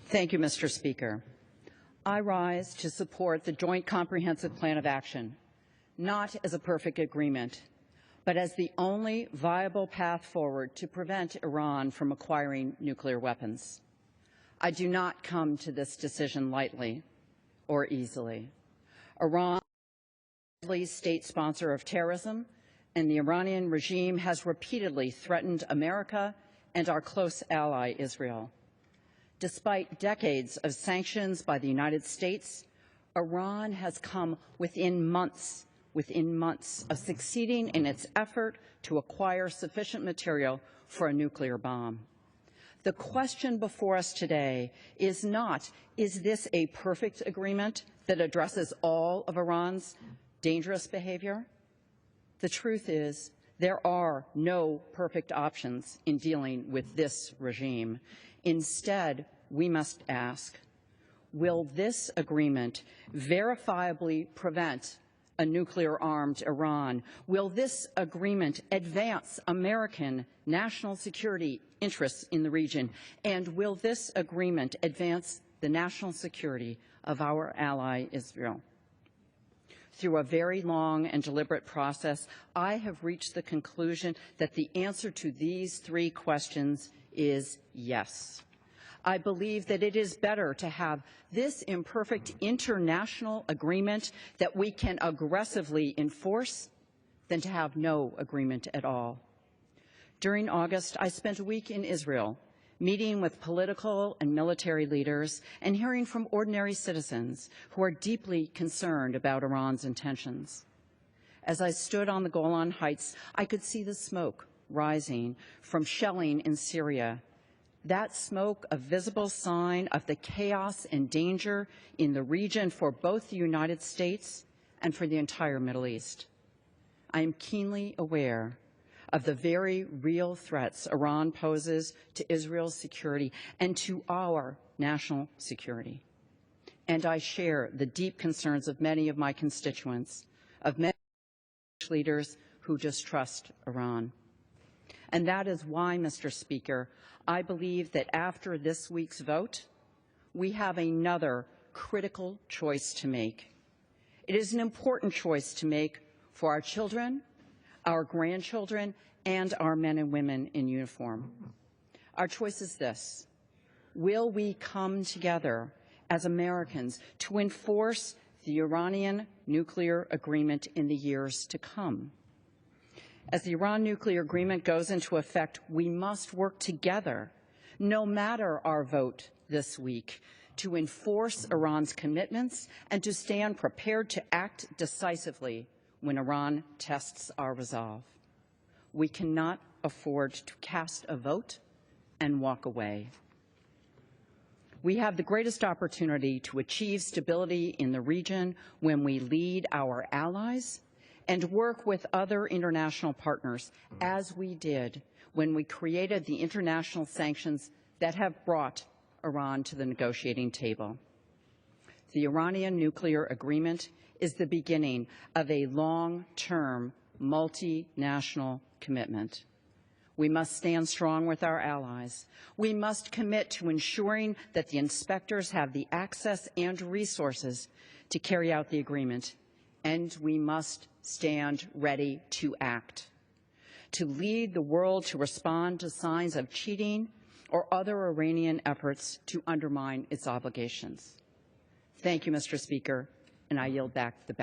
Thank you, Mr. Speaker. I rise to support the Joint Comprehensive Plan of Action, not as a perfect agreement, but as the only viable path forward to prevent Iran from acquiring nuclear weapons. I do not come to this decision lightly or easily. Iran is a state sponsor of terrorism, and the Iranian regime has repeatedly threatened America and our close ally, Israel. Despite decades of sanctions by the United States, Iran has come within months of succeeding in its effort to acquire sufficient material for a nuclear bomb. The question before us today is not, is this a perfect agreement that addresses all of Iran's dangerous behavior? The truth is, there are no perfect options in dealing with this regime. Instead, we must ask, will this agreement verifiably prevent a nuclear-armed Iran? Will this agreement advance American national security interests in the region? And will this agreement advance the national security of our ally, Israel? Through a very long and deliberate process, I have reached the conclusion that the answer to these three questions is yes. I believe that it is better to have this imperfect international agreement that we can aggressively enforce than to have no agreement at all. During August, I spent a week in Israel, meeting with political and military leaders and hearing from ordinary citizens who are deeply concerned about Iran's intentions. As I stood on the Golan Heights, I could see the smoke rising from shelling in Syria. That smoke, a visible sign of the chaos and danger in the region for both the United States and for the entire Middle East. I am keenly aware of the very real threats Iran poses to Israel's security and to our national security. And I share the deep concerns of many of my constituents, of many leaders who distrust Iran. And that is why, Mr. Speaker, I believe that after this week's vote, we have another critical choice to make. It is an important choice to make for our children, our grandchildren, and our men and women in uniform. Our choice is this: will we come together as Americans to enforce the Iranian nuclear agreement in the years to come? As the Iran nuclear agreement goes into effect, we must work together, no matter our vote this week, to enforce Iran's commitments and to stand prepared to act decisively when Iran tests our resolve. We cannot afford to cast a vote and walk away. We have the greatest opportunity to achieve stability in the region when we lead our allies and work with other international partners, as we did when we created the international sanctions that have brought Iran to the negotiating table. The Iranian nuclear agreement is the beginning of a long-term, multinational commitment. We must stand strong with our allies. We must commit to ensuring that the inspectors have the access and resources to carry out the agreement, and we must stand ready to act, to lead the world to respond to signs of cheating or other Iranian efforts to undermine its obligations. Thank you, Mr. Speaker, and I yield back the